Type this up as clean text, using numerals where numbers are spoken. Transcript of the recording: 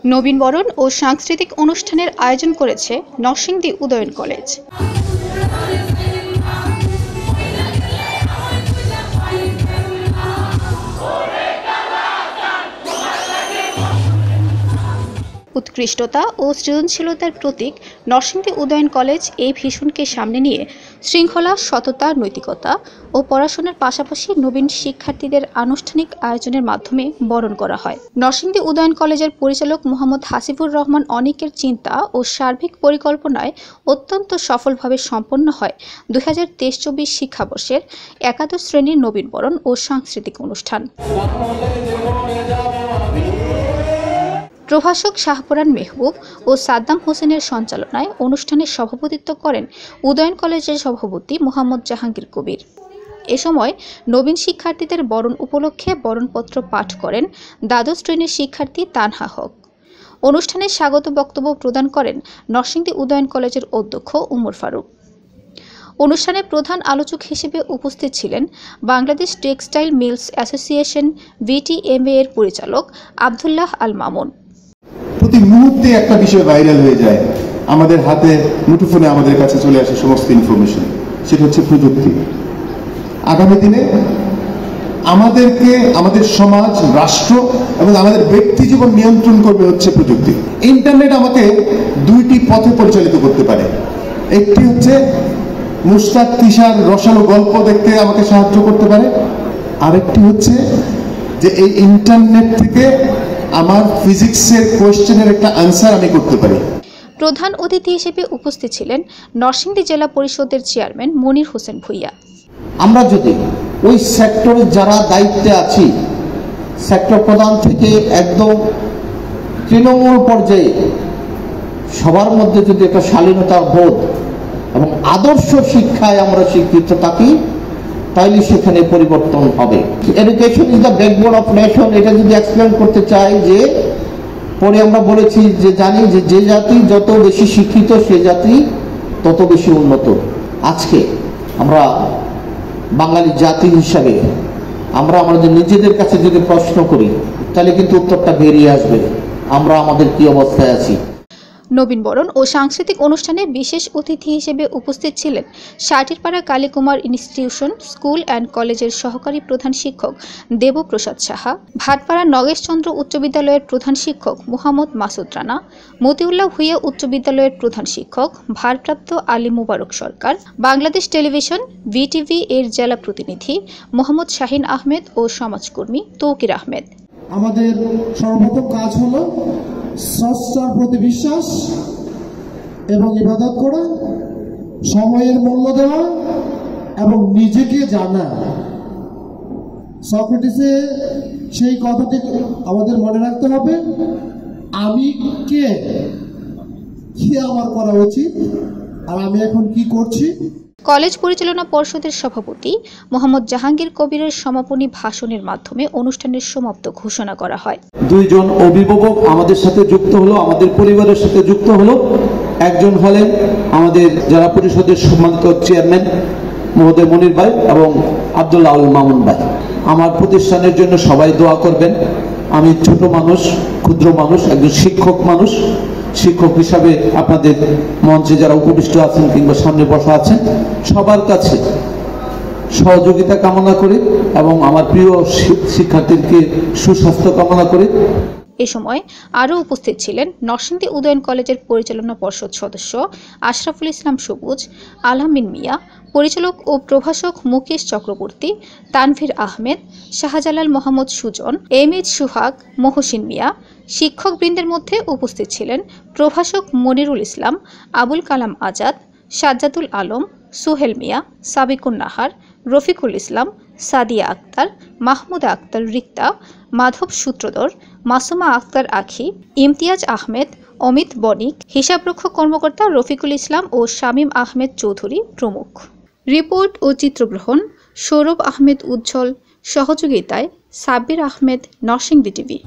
নবীনবরণ ও সাংস্কৃতিক অনুষ্ঠানের আয়োজন করেছে নরসিংদী উদয়ন কলেজ। উৎকৃষ্টতা ও সৃজনশীলতার প্রতীক নরসিংদী উদয়ন কলেজ এই ভীষণকে সামনে নিয়ে শৃঙ্খলা, সততা, নৈতিকতা ও পড়াশোনার পাশাপাশি নবীন শিক্ষার্থীদের আনুষ্ঠানিক আয়োজনের মাধ্যমে বরণ করা হয়। নরসিংদী উদয়ন কলেজের পরিচালক মোহাম্মদ হাসিবুর রহমান অনিকের চিন্তা ও সার্বিক পরিকল্পনায় অত্যন্ত সফলভাবে সম্পন্ন হয় 2023-24 শিক্ষাবর্ষের একাদশ শ্রেণীর নবীনবরণ ও সাংস্কৃতিক অনুষ্ঠান। প্রভাষক শাহপরান মেহবুব ও সাদ্দাম হোসেনের সঞ্চালনায় অনুষ্ঠানে সভাপতিত্ব করেন উদয়ন কলেজের সভাপতি মোহাম্মদ জাহাঙ্গীর কবির। এ সময় নবীন শিক্ষার্থীদের বরণ উপলক্ষে বরণপত্র পাঠ করেন দ্বাদশ শ্রেণীর শিক্ষার্থী তানহা হক। অনুষ্ঠানে স্বাগত বক্তব্য প্রদান করেন নরসিংদী উদয়ন কলেজের অধ্যক্ষ উমর ফারুক। অনুষ্ঠানে প্রধান আলোচক হিসেবে উপস্থিত ছিলেন Bangladesh textile mills association BTMA এর পরিচালক আব্দুল্লাহ আল মামুন। প্রতি মুহূর্তে একটা বিষয় ভাইরাল হয়ে যায়, আমাদের হাতে মুঠোফোনে আমাদের কাছে চলে আসে সমস্ত ইনফরমেশন, সেটা হচ্ছে প্রযুক্তি। আগামী দিনে আমাদেরকে, আমাদের সমাজ, রাষ্ট্র এবং আমাদের ব্যক্তি জীবন নিয়ন্ত্রণ করবে হচ্ছে প্রযুক্তি। ইন্টারনেট আমাকে দুইটি পথে পরিচালিত করতে পারে। একটি হচ্ছে মুশতাক তিশার রসালো গল্প দেখতে আমাকে সাহায্য করতে পারে, আরেকটি হচ্ছে যে এই ইন্টারনেট থেকে আমার ফিজিক্সের কোয়েশ্চেনের একটা আনসার আমি করতে পারি। প্রধান অতিথি হিসেবে উপস্থিত ছিলেন নরসিংদী জেলা পরিষদের চেয়ারম্যান মনির হোসেন ভুইয়া। আমরা যদি ওই সেক্টরে যারা দায়িত্বে আছি, সেক্টর প্রধান থেকে একদম তৃণমূল পর্যায়ে সবার মধ্যে যদি একটা শালীনতার বোধ এবং আদর্শ শিক্ষায় আমরা শিক্ষিত থাকি, তাইলে সেখানে পরিবর্তন হবে। Education is the backbone of nation. এটা যদি এক্সপ্লেন করতে চাই, যে পরে আমরা বলেছি যে জানি যে জাতি যত বেশি শিক্ষিত সে জাতি তত বেশি উন্নত। আজকে আমরা বাঙালি জাতি হিসাবে আমরা আমাদের নিজেদের কাছে যদি প্রশ্ন করি, তাহলে কিন্তু উত্তরটা বেরিয়ে আসবে আমরা আমাদের কি অবস্থায় আছি। নবীনবরণ ও সাংস্কৃতিক অনুষ্ঠানে বিশেষ অতিথি হিসেবে উপস্থিত ছিলেন Satirpara Kalikumar institution school and কলেজের সহকারী প্রধান শিক্ষক দেবপ্রসাদ সাহা, ভাটপাড়া নগেশচন্দ্র উচ্চ বিদ্যালয়ের প্রধান শিক্ষক মোহাম্মদ মাসুদ রানা, মতিউল্লাহ ভুইয়া উচ্চ বিদ্যালয়ের প্রধান শিক্ষক ভারপ্রাপ্ত আলী মুবারক সরকার, বাংলাদেশ টেলিভিশন BTV এর জেলা প্রতিনিধি মোহাম্মদ শাহিন আহমেদ ও সমাজকর্মী তৌকির আহমেদ। আমাদের সর্বপ্রথম কাজ হলো স্রষ্টার প্রতি বিশ্বাস এবং ইবাদত করা, সময়ের মূল্য দেওয়া এবং নিজেকে জানা। সক্রেটিসের সেই কথাটি আমাদের মনে রাখতে হবে, আমি কে, কি আমার করা উচিত আর আমি এখন কি করছি। কলেজ পরিচালনা পর্ষদের সভাপতি মোহাম্মদ জাহাঙ্গীর কবিরের সমাপনী ভাষণের মাধ্যমে অনুষ্ঠানের সমাপ্ত ঘোষণা করা হয়। দুইজন অভিভাবক আমাদের সাথে যুক্ত হলো, আমাদের পরিবারের সাথে যুক্ত হলো। একজন হলেন আমাদের জেলা পরিষদের সম্মানিত চেয়ারম্যান মহোদয় মনির ভাই এবং আব্দুল্লাহ আল মামুন ভাই। আমার প্রতিষ্ঠানের জন্য সবাই দোয়া করবেন। আমি ছোট মানুষ, ক্ষুদ্র মানুষ, একজন শিক্ষক মানুষ। শিক্ষক হিসাবে আপনাদের মঞ্চে যারা উপবিষ্ট আছেন কিংবা সামনে বসা আছেন সবার কাছে সহযোগিতা কামনা করে এবং আমার প্রিয় শিক্ষার্থীদেরকে সুস্বাস্থ্য কামনা করে। এ সময় আরও উপস্থিত ছিলেন নরসিংদী উদয়ন কলেজের পরিচালনা পর্ষদ সদস্য আশরাফুল ইসলাম সবুজ, আলামিন মিয়া, পরিচালক ও প্রভাষক মুকেশ চক্রবর্তী, তানভীর আহমেদ, শাহজালাল মোহাম্মদ সুজন, এমএইচ সুহাগ, মহসিন মিয়া। শিক্ষকবৃন্দের মধ্যে উপস্থিত ছিলেন প্রভাষক মনিরুল ইসলাম, আবুল কালাম আজাদ, সাজ্জাদুল আলম, সুহেল মিয়া, সাবিকুন নাহার, রফিকুল ইসলাম, সাদিয়া আক্তার, মাহমুদা আক্তার রিক্তা, মাধব সূত্রধর, মাসুমা আক্তার আখি, ইমতিয়াজ আহমেদ, অমিত বণিক, হিসাবরক্ষক কর্মকর্তা রফিকুল ইসলাম ও শামীম আহমেদ চৌধুরী প্রমুখ। রিপোর্ট ও চিত্রগ্রহণ সৌরভ আহমেদ উজ্জ্বল, সহযোগিতায় সাব্বির আহমেদ, নরসিংদী টিভি।